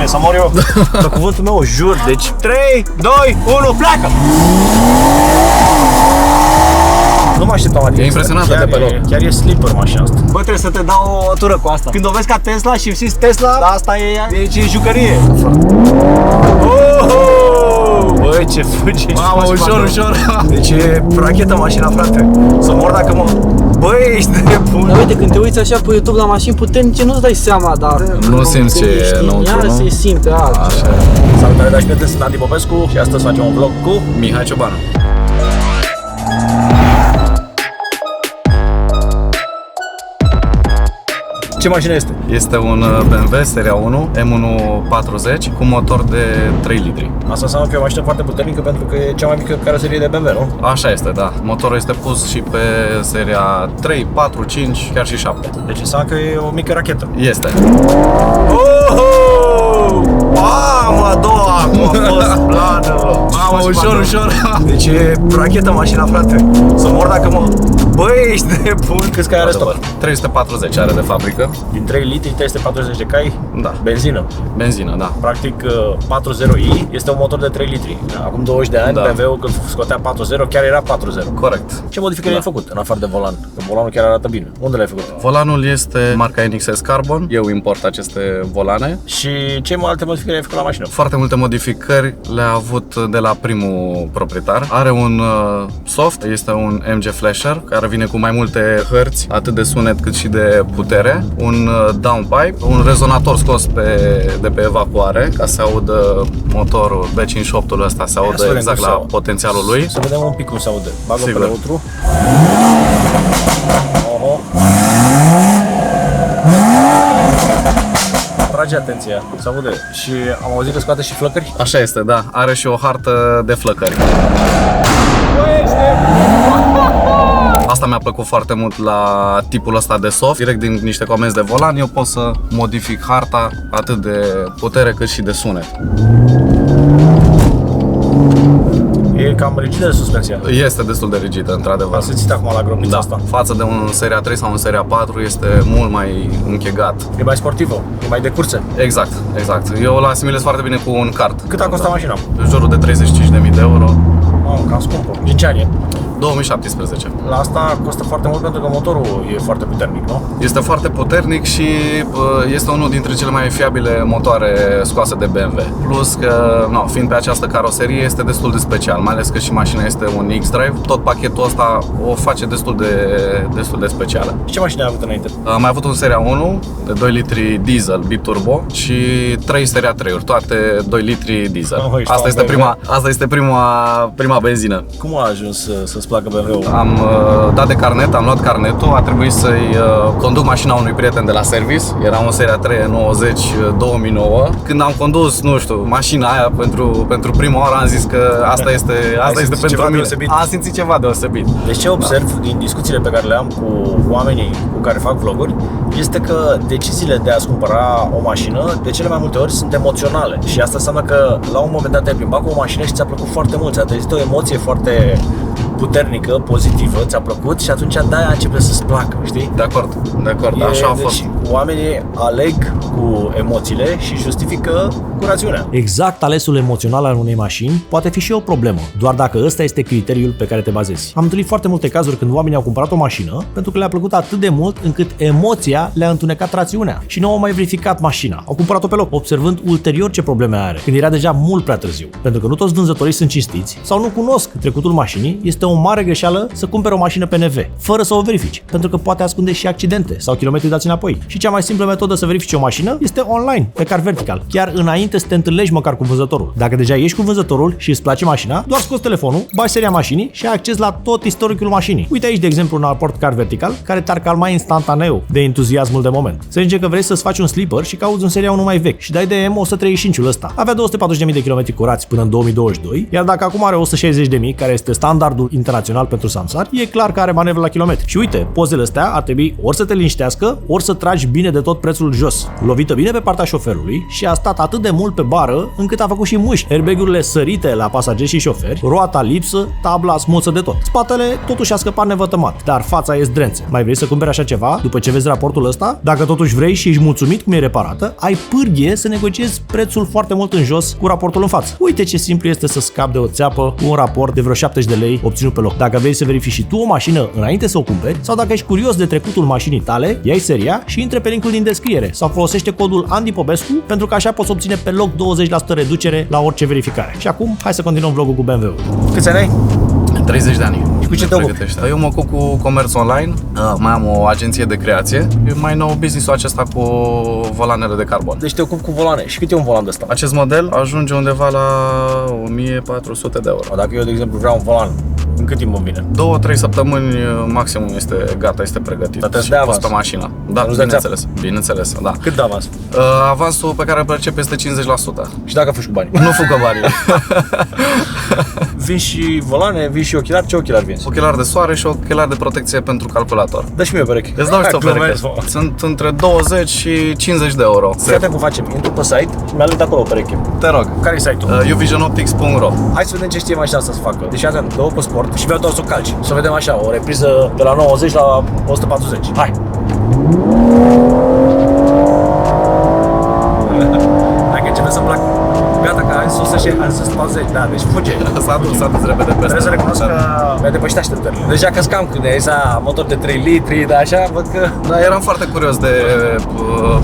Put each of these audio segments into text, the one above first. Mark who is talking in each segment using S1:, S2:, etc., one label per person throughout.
S1: să mor eu. Pe cuvântul meu, jur. Deci 3, 2, 1, pleacă! Nu mă așteptam, adică.
S2: E impresionantă de pe loc.
S1: Chiar e slipper mașina asta. Bă, trebuie să te dau o tură cu asta. Când o vezi ca Tesla și simți Tesla, asta e ea. Deci e jucărie. Băi, ce fugi.
S2: Mamă, ușor.
S1: Deci e rachetă mașina, frate. Să mor dacă mă... Băi, ești de bun.
S3: Dar uite, când te uiți așa pe YouTube la mașini puternice, nu-ți dai seama, dar...
S2: Nu simți ce e înăuntru, nu?
S3: Se simte altfel.
S2: Așa.
S1: Salutare, dragi prieteni, sunt Andy Popescu și astăzi facem un vlog cu...
S2: Mihai Ciobanu.
S1: Ce mașină este?
S2: Este un BMW Seria 1 M1 40 cu motor de 3 litri.
S1: Asta înseamnă că e o mașină foarte puternică pentru că e cea mai mică caroserie de BMW, nu?
S2: Așa este, da. Motorul este pus și pe seria 3, 4, 5, chiar și 7.
S1: Deci înseamnă că e o mică rachetă.
S2: Este.
S1: Mamă, a doua, acum a fost plană.
S2: Mamă, ușor.
S1: Deci e rachetă mașina, frate. Să mor dacă mă... Băi, ești de bun. Câți cai are stop?
S2: 340 are de fabrică.
S1: Din 3 litri, 340 de cai?
S2: Da.
S1: Benzină.
S2: Benzină, da.
S1: Practic 40i este un motor de 3 litri. Acum 20 de ani,
S2: Da.
S1: BMW-ul când scotea 40 chiar era 40.
S2: Corect.
S1: Ce modificări ai făcut în afară de volan? Că volanul chiar arată bine. Unde l-ai făcut?
S2: Volanul este marca NXS Carbon. Eu import aceste volane.
S1: Și ce alte modificări ai făcut la mașină?
S2: Foarte multe modificări le-a avut de la primul proprietar. Are un soft, este un MG Flasher, care vine cu mai multe hărți, atât de sunet cât și de putere. Un downpipe, un rezonator scos de pe evacuare, ca să audă motorul B58-ul ăsta, să audă exact la potențialul lui.
S1: Să vedem un pic cum se aude. Bagă pe neutru. Oho. Trage atenția, se aude. Și am auzit că scoate și flăcări.
S2: Așa este, da. Are și o hartă de flăcări. Asta mi-a plăcut foarte mult la tipul ăsta de soft. Direct din niște comenzi de volan eu pot să modific harta atât de putere cât și de sunet.
S1: E cam rigidă de suspensia.
S2: Este destul de rigidă, într-adevăr.
S1: Am simțit acum la grăbița
S2: Da,
S1: asta.
S2: față de un Seria 3 sau un Seria 4 este mult mai închegat.
S1: E mai sportivă, e mai de curse.
S2: Exact. Eu la asimilez foarte bine cu un kart.
S1: Cât a costat mașina?
S2: În jurul de 35.000 de euro.
S1: Cam scumpă. Din ce ani e?
S2: 2017.
S1: La asta costă foarte mult pentru că motorul e foarte puternic, nu?
S2: Este foarte puternic și este unul dintre cele mai fiabile motoare scoase de BMW. Plus că, fiind pe această caroserie, este destul de special, mai ales că și mașina este un X-Drive. Tot pachetul ăsta o face destul de specială.
S1: Și ce mașini ai avut înainte?
S2: Am mai avut un Seria 1 de 2 litri diesel biturbo și 3 Seria 3-uri, toate 2 litri diesel. Asta este prima benzină.
S1: Cum a ajuns să-ți placă BMW-ul?
S2: Am dat de carnet, am luat carnetul, a trebuit să-i conduc mașina unui prieten de la service. Era un Seria 3 90 2009. Când am condus, nu știu, mașina aia pentru prima oară, am zis că asta este pentru mine.
S1: Deosebit?
S2: Am simțit ceva deosebit.
S1: Deci ce observ din discuțiile pe care le am cu oamenii cu care fac vloguri este că deciziile de a-ți cumpăra o mașină de cele mai multe ori sunt emoționale. Și asta înseamnă că la un moment dat te-ai plimbat cu o mașină și ți-a plăcut foarte mult, ți-a trezit o emoție foarte puternică, pozitivă, ți-a plăcut și atunci de-aia începe să-ți placă, știi?
S2: De acord, așa a fost.
S1: Deci oamenii aleg cu emoțiile și justifică cu rațiunea.
S4: Exact alesul emoțional al unei mașini poate fi și o problemă, doar dacă ăsta este criteriul pe care te bazezi. Am întâlnit foarte multe cazuri când oamenii au cumpărat o mașină pentru că le-a plăcut atât de mult încât emoția le-a întunecat rațiunea și nu au mai verificat mașina. Au cumpărat-o pe loc, observând ulterior ce probleme are, când era deja mult prea târziu. Pentru că nu toți vânzătorii sunt cinstiți sau nu cunosc trecutul mașinii, este o mare greșeală să cumperi o mașină pe NV, fără să o verifici, pentru că poate ascunde și accidente sau kilometri dați înapoi. Și cea mai simplă metodă să verifici o mașină este online, pe Car Vertical, chiar înainte să te întâlnești măcar cu vânzătorul. Dacă deja ești cu vânzătorul și îți place mașina, doar scoți telefonul, bagi seria mașinii și ai acces la tot istoricul mașinii. Uite aici, de exemplu, un raport Car Vertical care te-ar calma instantaneu de entuziasmul de moment. Să zicem că vrei să-ți faci un slipper și cauți un Seria 1 mai vechi și dai de M135-ul ăsta. Avea 240.000 de kilometri curați până în 2022, iar dacă acum are 160.000, care este standardul internațional pentru Samsar, e clar că are manevră la kilometri. Și uite, pozele astea ar trebui ori să te liniștească, ori să tragi bine de tot prețul jos. Lovită bine pe partea șoferului și a stat atât de mult pe bară încât a făcut și mușchi. Airbagurile sărite la pasageri și șoferi, roata lipsă, tabla smuță de tot. Spatele totuși a scăpat nevătămat, dar fața e zdrențe. Mai vrei să cumperi așa ceva după ce vezi raportul ăsta? Dacă totuși vrei și ești mulțumit cum e reparată, ai pârghie să negociezi prețul foarte mult în jos cu raportul în față. Uite ce simplu este să scapi de o țeapă cu un raport de vreo 70 de lei obținut pe loc. Dacă vrei să verifici și tu o mașină înainte să o cumperi sau dacă ești curios de trecutul mașinii tale, ia-i seria și intre pe linkul din descriere sau folosește codul Andy Popescu pentru că așa poți obține pe loc 20% reducere la orice verificare. Și acum, hai să continuăm vlogul cu BMW-ul.
S1: Câți ani ai?
S2: 30 de ani.
S1: Și cu ce te ocupi?
S2: Eu mă ocup cu comerț online, mai am o agenție de creație. E mai nou business-ul acesta cu volanele de carbon.
S1: Deci te ocupi cu volane. Și cât e un volan de ăsta?
S2: Acest model ajunge undeva la 1400 de euro.
S1: Dacă eu, de exemplu, vreau un volan, în cât timp îmi vine?
S2: 2-3 săptămâni maximum este gata, este pregătit.
S1: Dar
S2: și
S1: trebuie
S2: pus
S1: să
S2: pe
S1: dai
S2: mașină. Da,
S1: Nu-ți
S2: bineînțeles, da.
S1: Cât de avans?
S2: Avansul pe care îl percep este 50%.
S1: Și dacă faci cu banii?
S2: Nu fugă banii.
S1: Vin și volane, vin și ochelari. Ce ochelari vinzi?
S2: Ochelari de soare și ochelari de protecție pentru calculator.
S1: Dă și mie o pereche.
S2: Îți dau și o pereche.
S1: Glumesc, mă.
S2: Sunt între 20 și 50 de euro.
S1: Fii atent cum facem. Intru pe site, mi-aleg de acolo o pereche.
S2: Te rog.
S1: Care e site-ul?
S2: uvisionoptics.ro.
S1: Hai să vedem ce știe mașina asta să facă. Deci atent, dă-o pe sport și vreau doar să o calci. Să vedem așa, o repriză de la 90 la 140. Hai! Dacă începe să-mi plac. Gata, că am sus și am sus 40, da, deci fuge.
S2: S-a dus repede peste.
S1: Trebuie să recunosc că mi-a depășit așteptările. Deja că scam când e motor de 3 litri, dar așa, văd că...
S2: Da, eram foarte curios de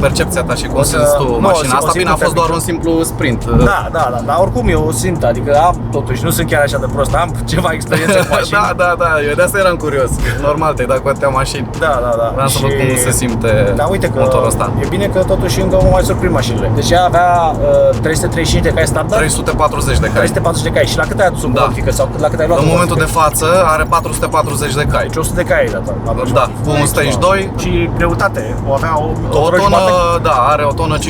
S2: percepția ta și cum simți tu mașina asta. Bine, a fost doar un simplu sprint.
S1: Da, dar oricum eu simt, adică am totuși, nu sunt chiar așa de prost, am ceva experiență cu mașini.
S2: Da, eu de asta eram curios. Normal, te-ai dat cu atâtea mașini.
S1: Da.
S2: Vreau să văd cum se simte
S1: uite că
S2: motorul ăsta.
S1: E bine că totuși încă mă mai surprind mașinile. Deci ea avea 335 de cai standard,
S2: 340 de cai.
S1: 340 de cai. Și la cât ai adus în optică sau la cât ai luat?
S2: În momentul de față are 440 de cai.
S1: Deci 100 de cai ai dat.
S2: Da, cu un stage 2.
S1: Și greutate, o avea
S2: O tonă, da, are o tonă 520-540,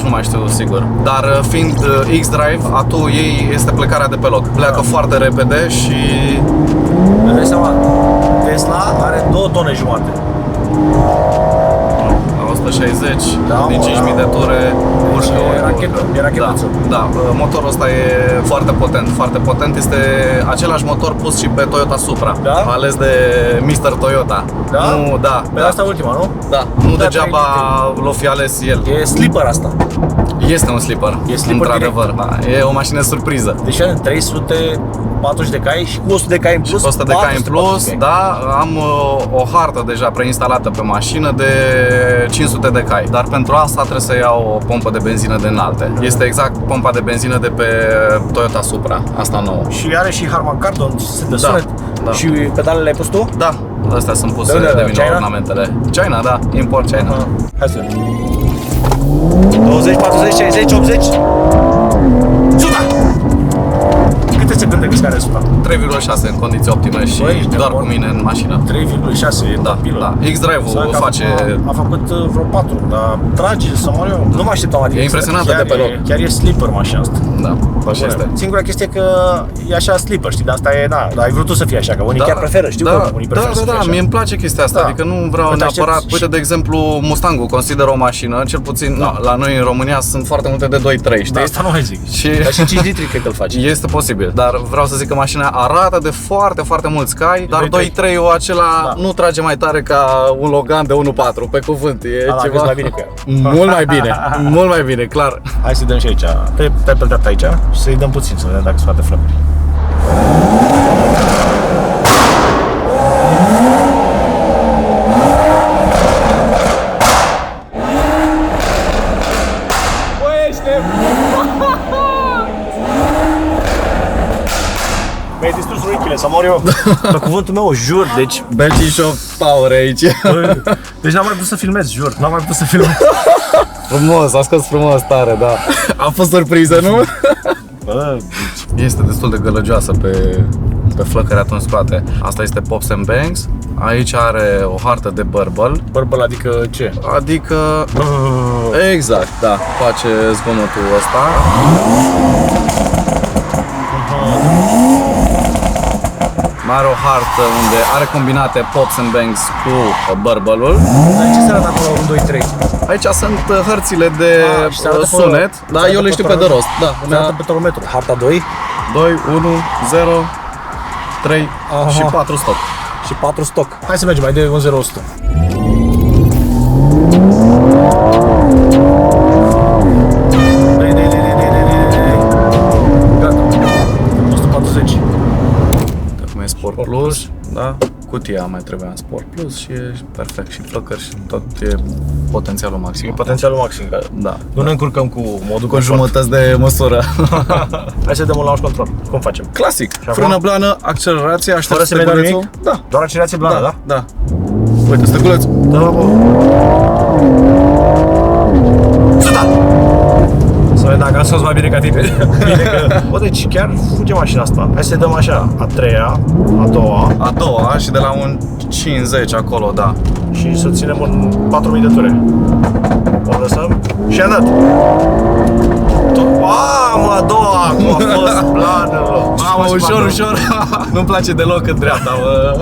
S2: nu mai știu sigur. Dar fiind X-Drive, atul ei este plecarea de pe loc. Pleacă foarte repede și...
S1: Îți dai seama, Tesla are 2 tone jumate.
S2: La 160,
S1: Da,
S2: din 5000 de ture, urcă.
S1: E rachetuță.
S2: Da, motorul ăsta e foarte potent. Este același motor pus și pe Toyota Supra,
S1: Da?
S2: ales de Mr. Toyota.
S1: Da?
S2: Nu, da.
S1: Pe asta ultima, nu?
S2: Da, nu
S1: Da,
S2: degeaba l-o fi ales el.
S1: E slipper asta.
S2: Este un slipper,
S1: E slipper
S2: într-adevăr, da. E o mașină surpriză.
S1: Deci are 340 de cai și cu 100 de cai în plus.
S2: 100 de cai în plus, da, am o hartă deja preinstalată pe mașină de 500 de cai. Dar pentru asta trebuie să iau o pompă de benzină de înalte. Este exact pompa de benzină de pe Toyota Supra, asta nouă.
S1: Și are și Harman Kardon, de
S2: Da,
S1: sunet.
S2: da.
S1: Și pedalele le-ai pus tu?
S2: Da, astea sunt puse
S1: De unde,
S2: de vin
S1: China?
S2: ornamentele. China, da, import China.
S1: Hai să vedem. 20, 40, 60, 80. Suta! Câte secunde crezi că are suta?
S2: 3,6 în condiții optime și
S1: Băi, ești
S2: doar
S1: nebun.
S2: cu mine în mașină.
S1: 3,6 e
S2: Da, X-Drive-ul face...
S1: A făcut vreo 4, dar trage să mor eu. Nu mă așteptam, adică
S2: E impresionantă de pe loc.
S1: Chiar e slipper mașina asta.
S2: Da, așa este.
S1: Singura chestie e că e așa slipper, știi, de asta e, dar ai vrut tu să fie așa, că unii chiar preferă, știu că unii preferă să fie așa.
S2: Mie îmi place chestia asta,
S1: Da.
S2: adică nu vreau
S1: Păi te
S2: neapărat,
S1: aștepți
S2: uite de exemplu Mustang-ul, consider o mașină, cel puțin la noi în România sunt foarte multe de 2-3, știi?
S1: Da, asta nu mai zic.
S2: Și
S1: Dar și 5 litri cred că îl faci.
S2: este posibil, dar vreau să zic că mașina arată de foarte mulți cai, dar 2-3-ul acela nu trage mai tare ca un Logan de 1.4, pe cuvânt, e
S1: Ala,
S2: ceva
S1: vezi mai bine cu ea.
S2: mult mai bine, clar.
S1: Hai să dăm și aici. Te pe dreapta aici și să-i dăm puțin, să vedem dacă se poate flăcări. Mi-ai distrus urechile, să mor eu. Pe cuvântul meu, jur, deci...
S2: Belcișov Power aici.
S1: Deci n-am mai putut să filmez, jur, n-am mai putut să filmez.
S2: Frumos, a scos frumos tare, da. A fost surpriză, nu?
S1: Bă,
S2: Este destul de gălăgioasă pe flăcări atunci spate. Asta este Pops & Bangs. Aici are o hartă de bărbăl.
S1: bărbăl, adică ce?
S2: Adică... Exact, da. Face zgomotul ăsta. Are o hartă unde are combinate Pops and Bangs cu Burble-ul.
S1: Dar ce se arată acolo 1, 2, 3?
S2: Aici sunt hărțile de
S1: Și se arată pe-
S2: sunet,
S1: se
S2: dar
S1: arată
S2: eu le
S1: pe
S2: știu pe de
S1: tarometru.
S2: rost. Da,
S1: Se arată pe tarometru. Harta 2
S2: 2, 1, 0, 3
S1: Aha.
S2: și 4 stop.
S1: și 4 stoc. Hai să mergem mai de 1, 0, 100. Gata. 140.
S2: Acum e Sport Plus, da? Cutia mai trebuia Sport Plus și e perfect și flăcări și tot e potențialul maxim.
S1: E potențialul maxim.
S2: Da.
S1: Nu ne încurcăm cu modul
S2: Cu jumătăți de măsură.
S1: Hai să dăm un launch control. Cum facem?
S2: Clasic.
S1: acum?
S2: Frână blană, accelerație,
S1: Fără
S2: aștept
S1: să mai dau
S2: stegulețul.
S1: nimic?
S2: Da.
S1: Doar accelerație blană, da?
S2: Da. Uite, stegulețul.
S1: Da, bă. Țuta! Să vedem dacă am sus mai bine ca tine. Bine că... Bă, deci chiar fuge mașina asta. Hai să dăm așa, a treia, a doua
S2: A doua și de la un 50 acolo, da.
S1: și să ținem în 4000 de ture. O lăsăm și a dat. Mamă, a doua, acum a fost plană.
S2: Mamă, ușor, ușor. Nu-mi place deloc în dreapta, bă.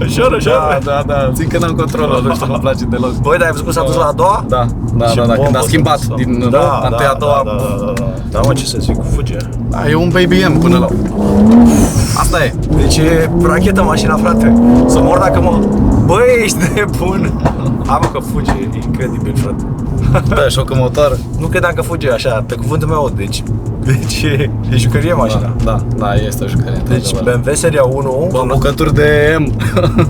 S1: Ușor, ușor.
S2: Da. Țin că n-am controlul, nu știu, nu-mi place deloc.
S1: Băi, dar ai văzut cum s-a dus la a doua?
S2: Da,
S1: Ce
S2: când
S1: bombă
S2: a schimbat
S1: s-a dus.
S2: din întâi a doua.
S1: Da, mă, ce să zic, fuge.
S2: Da, e un Baby M până la... Asta e.
S1: Deci e rachetă mașina, frate. Să mor dacă mă... Băi, ești nebun. Hai mă că fuge, e incredibil, frate.
S2: Da, șocă motor.
S1: Nu credeam că fuge așa, pe cuvântul meu, deci e jucărie mașina.
S2: Da, este o jucărie.
S1: Deci
S2: într-adevăr.
S1: BMW seria 1,
S2: Bă, bucături de M.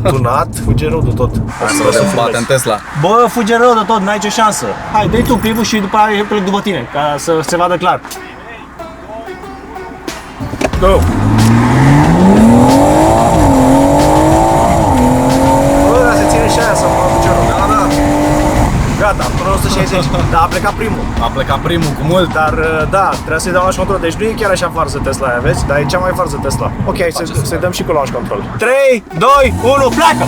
S1: tunat, fuge rău de tot.
S2: Hai să vedem, bate în Tesla.
S1: Bă, fuge rău de tot, n-ai ce șansă. Hai, dă-i tu primul și după aia eu după tine, ca să se vadă clar. Go! Bă, dar se ține și aia să mă piciorul. Da. Gata, până la 160. Dar a plecat primul.
S2: A plecat primul cu mult.
S1: Dar da, trebuie să-i dau launch control. Deci nu e chiar așa farsă Tesla aia, vezi? Dar e cea mai farsă Tesla. Ok, să-i dăm și cu launch control. 3, 2, 1, pleacă!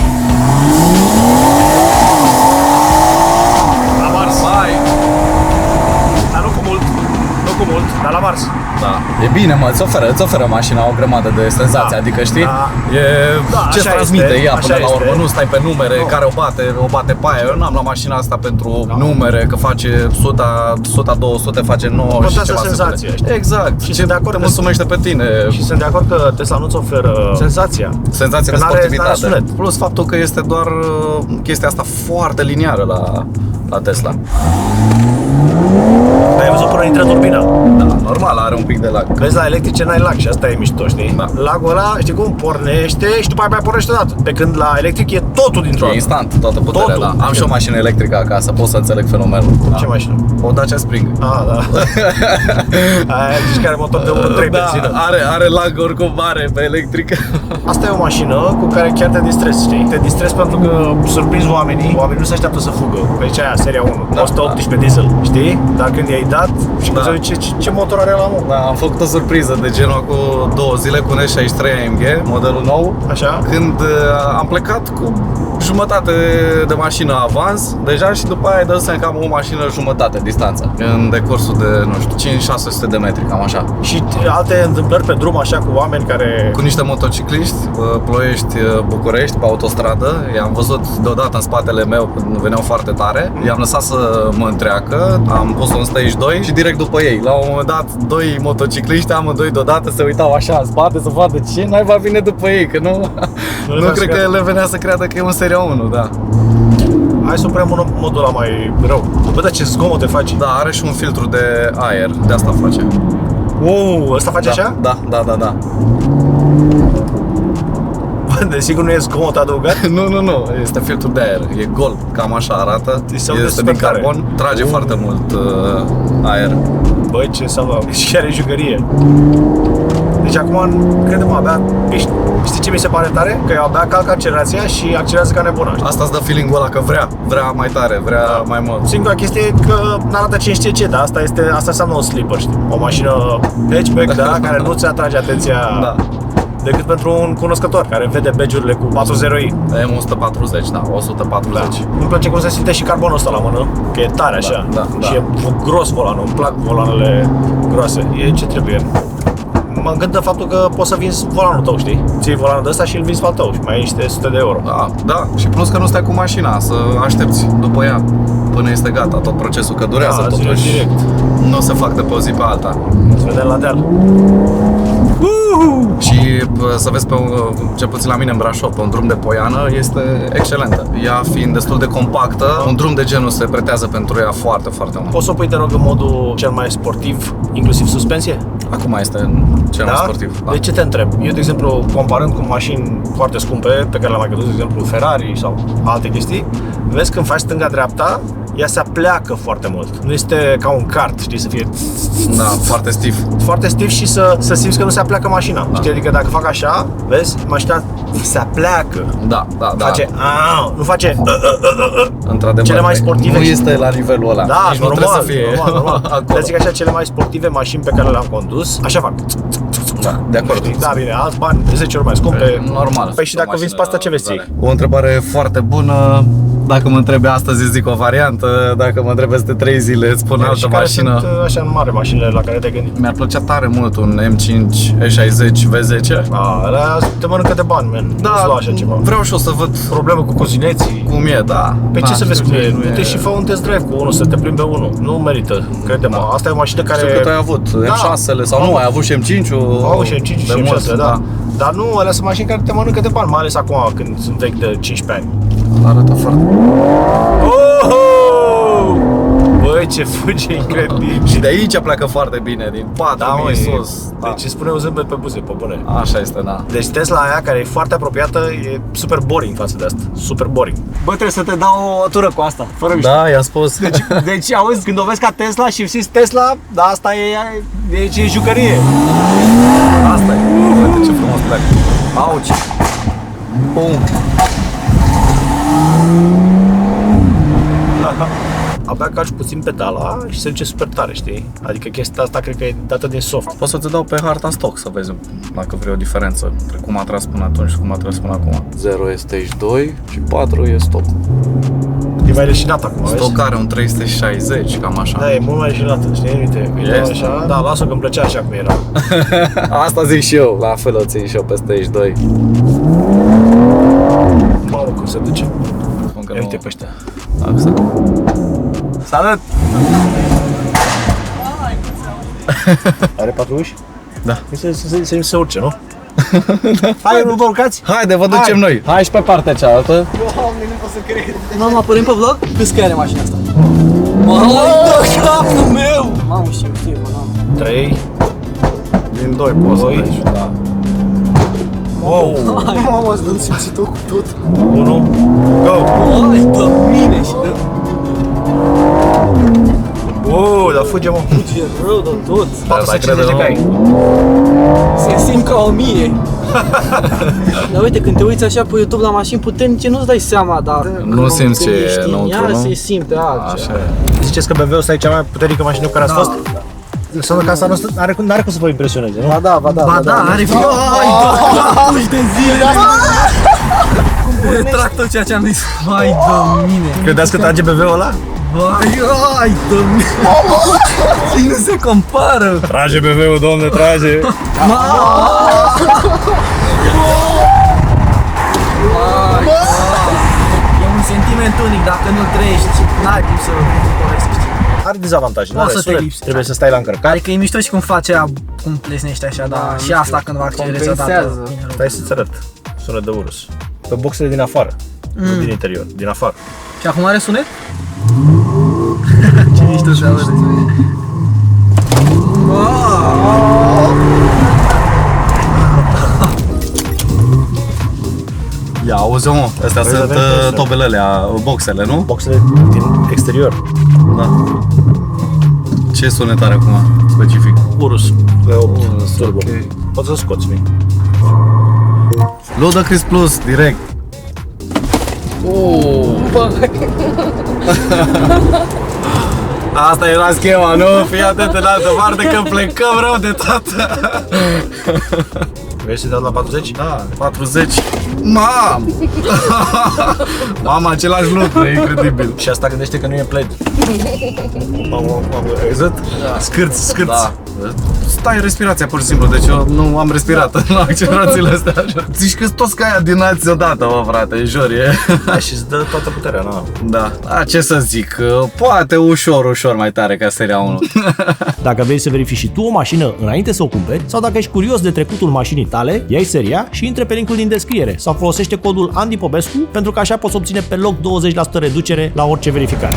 S1: La Mars.
S2: Hai.
S1: Dar nu cu mult. Nu cu mult, dar la Mars.
S2: Da. E bine, mă, îți oferă mașina o grămadă de senzații,
S1: Da.
S2: adică știi?
S1: Da.
S2: E
S1: Da,
S2: ce-ți
S1: așa
S2: transmite
S1: este,
S2: ea
S1: așa
S2: până la
S1: este.
S2: urmă, nu stai pe numere,
S1: Nu.
S2: care o bate pe aia. Eu n-am la mașina asta pentru numere, că face 100, 200, face 9 și
S1: Contează
S2: ceva
S1: senzația,
S2: secunde.
S1: știi?
S2: Exact.
S1: Și
S2: Ce
S1: sunt de acord
S2: te
S1: că-
S2: mulțumește pe tine.
S1: Și sunt de acord că Tesla nu-ți oferă senzația.
S2: Senzația
S1: Că
S2: de
S1: n-are
S2: sportivitate.
S1: sunet.
S2: Plus faptul că este doar chestia asta foarte liniară la Tesla.
S1: Ai văzut până intră turbina.
S2: Da, normal, are un pic de lag.
S1: Vezi, la electrice n-ai lag și asta e mișto, știi?
S2: Da.
S1: Lagul ăla, știi cum, pornește și după aia mai pornește odată. Pe când la electric e totul dintr-o
S2: E
S1: dată.
S2: instant, toată puterea,
S1: Totul.
S2: da. Am și o mașină electrică acasă, pot să înțeleg fenomenul.
S1: Ce mașină?
S2: O Dacia Spring.
S1: Ah, da. Aia zici că are motor de 1.3 benzină.
S2: are lag oricum mare pe electrică.
S1: Asta e o mașină cu care chiar te distrezi, știi? Te distrezi pentru că surprinzi oamenii. Oamenii nu se așteaptă să fugă. Pe aia, seria 1,
S2: Da,
S1: 118 diesel, știi? Dar când i-ai dat și
S2: Da.
S1: da. ce motor are la mă?
S2: Da, am făcut o surpriză de genul cu 2 zile cu un S63 AMG, modelul nou.
S1: Așa?
S2: Când am plecat cu jumătate de mașină avans deja și după aia dă seama că am o mașină jumătate distanță în decursul de, nu știu, 5-600 de metri, cam așa.
S1: Și alte întâmplări pe drum așa cu oameni care...
S2: Cu niște motocicliști, Ploiești, București, pe autostradă. I-am văzut deodată în spatele meu când veneau foarte tare. I-am lăsat să mă întreacă, am pus un stage 2 și direct după ei. La un moment dat, doi motocicliști, amândoi deodată se uitau așa în spate să vadă ce naiba vine după ei, că nu cred că le venea să creadă că e un seria 1, da.
S1: Hai să oprem modul ăla mai rău. Bă, dar ce zgomot te faci?
S2: Da, are și un filtru de aer, de asta face.
S1: Ăsta face așa?
S2: Da.
S1: Bă, desigur nu e zgomot adăugat?
S2: Nu, este filtru de aer, e gol, cam așa arată.
S1: Se aude
S2: Este
S1: super
S2: din
S1: tare.
S2: carbon, trage foarte mult aer.
S1: Băi, ce înseamnă? Și are jucărie. Deci acum, crede-mă, abia piști. Știi ce mi se pare tare? Că eu abia calc accelerația și accelerează ca nebuna.
S2: Asta îți dă feeling-ul ăla că vrea mai tare, vrea mai mult.
S1: Singura chestie e că n-arată cine știe ce, dar asta înseamnă un sleeper, știi? O mașină hatchback, da, care nu ți atrage atenția
S2: Da.
S1: decât pentru un cunoscător care vede badge-urile cu 40i.
S2: M140, da, 140.
S1: Îmi place cum se simte și carbonul ăsta la mână, că e tare așa.
S2: Da.
S1: Și e gros volanul, îmi plac volanele groase. E ce trebuie. mă gândă faptul că poți să vinzi volanul tău, știi? Ții volanul de ăsta și îl vinzi pe al tău și mai ai niște sute de euro.
S2: Da, și plus că nu stai cu mașina, să aștepți după ea până este gata tot procesul, că durează totuși.
S1: Direct.
S2: Nu se fac de pe o zi pe alta.
S1: Îți vedem la deal.
S2: Și să vezi, cel puțin la mine în Brașov, pe un drum de poiană, este excelentă. Ea fiind destul de compactă, un drum de genul se pretează pentru ea foarte, foarte mult.
S1: Poți să o pui, te rog, în modul cel mai sportiv, inclusiv suspensie?
S2: Acum este cel mai sportiv.
S1: De ce te întreb? Eu, de exemplu, comparând cu mașini foarte scumpe, pe care le-am mai condus, de exemplu, Ferrari sau alte chestii, vezi când faci stânga-dreapta, ea se apleacă foarte mult. Nu este ca un kart, știi, să fie
S2: Da, foarte stiv.
S1: foarte stiv și să simți că nu se apleacă mașina. Știi, adică dacă fac așa, vezi, mașina se apleacă.
S2: Da.
S1: Face, nu face
S2: Într-adevăr,
S1: cele mai sportive.
S2: nu este la nivelul ăla.
S1: Da,
S2: Nici
S1: normal,
S2: nu trebuie să fie
S1: normal.
S2: acolo.
S1: Zic așa, cele mai sportive mașini pe care le-am condus, așa fac.
S2: Da, de acord.
S1: Știi? Da, bine, alți bani, de 10 ori mai scumpe.
S2: Normal.
S1: Păi și dacă vinzi pe asta, ce vezi ții?
S2: O întrebare foarte bună. Dacă mă întrebi astăzi, îți zic o variantă. Dacă mă întrebi peste 3 zile, îți spun altă
S1: Și care
S2: mașină.
S1: sunt așa în mare mașinile la care te-ai gândit?
S2: Mi-ar plăcea tare mult un M5 E60 V10.
S1: Alea te mănâncă de bani, man. Nu-ți lua așa ceva.
S2: Vreau și eu să văd
S1: Problemă cu cozineții.
S2: cum e, da.
S1: Pe
S2: Da,
S1: ce să vezi
S2: știu
S1: cum
S2: că
S1: e?
S2: nu
S1: Du-te și fă un test drive cu unul, să te plimbi pe unul. Nu merită, crede-mă. Asta e o mașină care...
S2: Știu că tu ai avut M6-le sau nu, ai avut și M5-ul.
S1: Au și M5 și M6, da. Dar nu, alea sunt mașini care te mănâncă de bani, mai ales acum când sunt vechi de 15 ani.
S2: Arată foarte.
S1: Băi, ce fuge incredibil.
S2: Și de aici pleacă foarte bine, din 4.000
S1: Da, măi,
S2: sus.
S1: deci îți spune un zâmbet pe buze, pe bune.
S2: Așa este, da.
S1: Deci Tesla aia, care e foarte apropiată, e super boring față de asta. Super boring.
S3: Bă, trebuie să te dau o tură cu asta, fără mișto.
S2: Da, i-am spus.
S3: Deci, auzi, când o vezi ca Tesla și simți Tesla, da, asta e jucărie.
S2: Asta e. Uite ce frumos pleacă.
S3: Auci.
S2: Bum.
S1: Abia calci puțin pedala și se duce super tare, știi? Adică chestia asta cred că e dată din soft.
S2: Poți să te dau pe harta stock să vezi dacă vrei o diferență între cum a tras până atunci și cum a tras până acum. 0 e stage 2 și 4 e stock.
S1: E mai leșinat acum, vezi?
S2: Stock are un 360, cam așa.
S1: Da, e mult mai leșinată, știi? Uite,
S2: Este.
S1: așa. Da, lasă-o că îmi plăcea așa cum era.
S2: Asta zic și eu, la fel o țin și eu pe stage 2.
S1: Mamă, cum se duce.
S2: Spun că
S1: Ia
S2: nu...
S1: uite pe ăștia.
S2: Exact.
S3: Salut!
S1: Are 4 uși?
S2: Da.
S1: Se urce, nu? Hai, nu vă urcați?
S2: Haide, vă ducem noi. Hai și pe partea cealaltă.
S3: Nu mă apărăm pe vlog? Câți cai are mașina asta? Mamă, capul meu! Mamă, știu, mamă.
S1: 3.
S2: Din 2 poți să vezi. Da.
S1: Wow!
S3: Mamă, ați dăm simțit-o cu tot.
S1: 1. Go!
S3: Ai, dă mine și dă...
S1: Wow, dar fuge, mă.
S3: Fuge rău de tot.
S1: 450 de cai.
S3: Se simt ca 1000. Dar uite, când te uiți așa pe YouTube la mașini puternice, nu-ți dai seama, dar...
S2: Nu simți ce
S3: când
S2: e
S3: ești în
S2: înăuntru,
S3: ea,
S2: nu?
S3: se simte altceva.
S2: Așa e.
S1: Ziceți că BMW-ul ăsta e cea mai puternică mașină cu care ați fost? Înseamnă că asta n-are cum să vă impresioneze, nu?
S3: Ba da, are fi... Ai, da, de zile! Retrag tot ceea ce am zis. Hai de mine!
S1: Credeți că trage BMW-ul ăla?
S3: Hai de mine! Nu se compară!
S1: Trage BMW-ul, domne, trage!
S3: E un sentiment unic, dacă nu trăiești, n-ai cum să povestești.
S1: Are dezavantaje, nu
S3: O
S1: are
S3: să te
S1: sunet,
S3: lipsi.
S1: trebuie să stai la încărcare.
S3: Adică e mișto și cum face aia, cum plesnește așa, dar și asta când va accelerezi odată.
S1: Stai să-ți arăt, sună de urâs. Pe boxele din afară, nu din interior, din afară.
S3: Și acum are sunet? Ce mișto se aude.
S2: Ia, auzi, mă, astea
S1: Păi,
S2: sunt
S1: avem presă.
S2: tobelele, boxele, nu?
S1: Boxele din exterior,
S2: Da. Ce sunet are acum, specific?
S1: Urus, V8 turbo.
S2: ok.
S1: Poți să scoți, mi.
S2: Ludacris Plus, direct. Asta era schema, nu? Fii atent în altă parte că plecăm rău de tot.
S1: Vrei să-i dau la 40?
S2: Da, 40. Mam! Mama, același lucru, e incredibil.
S1: Și asta gândește că nu e plaid. Mamă, ai văzut? Scârți.
S2: Da. stai respirația pur și simplu, deci eu nu am respirat la accelerațiile astea. Zici că toți ca aia din azi odată, mă, frate, jur, e...
S1: Da, și îți dă toată puterea, na.
S2: Da, ce să zic, poate ușor mai tare ca Seria 1.
S4: Dacă vrei să verifici și tu o mașină înainte să o cumperi sau dacă ești curios de trecutul mașinii tale, ia-i seria și intre pe linkul din descriere sau folosește codul Andy Popescu pentru că așa poți obține pe loc 20% reducere la orice verificare.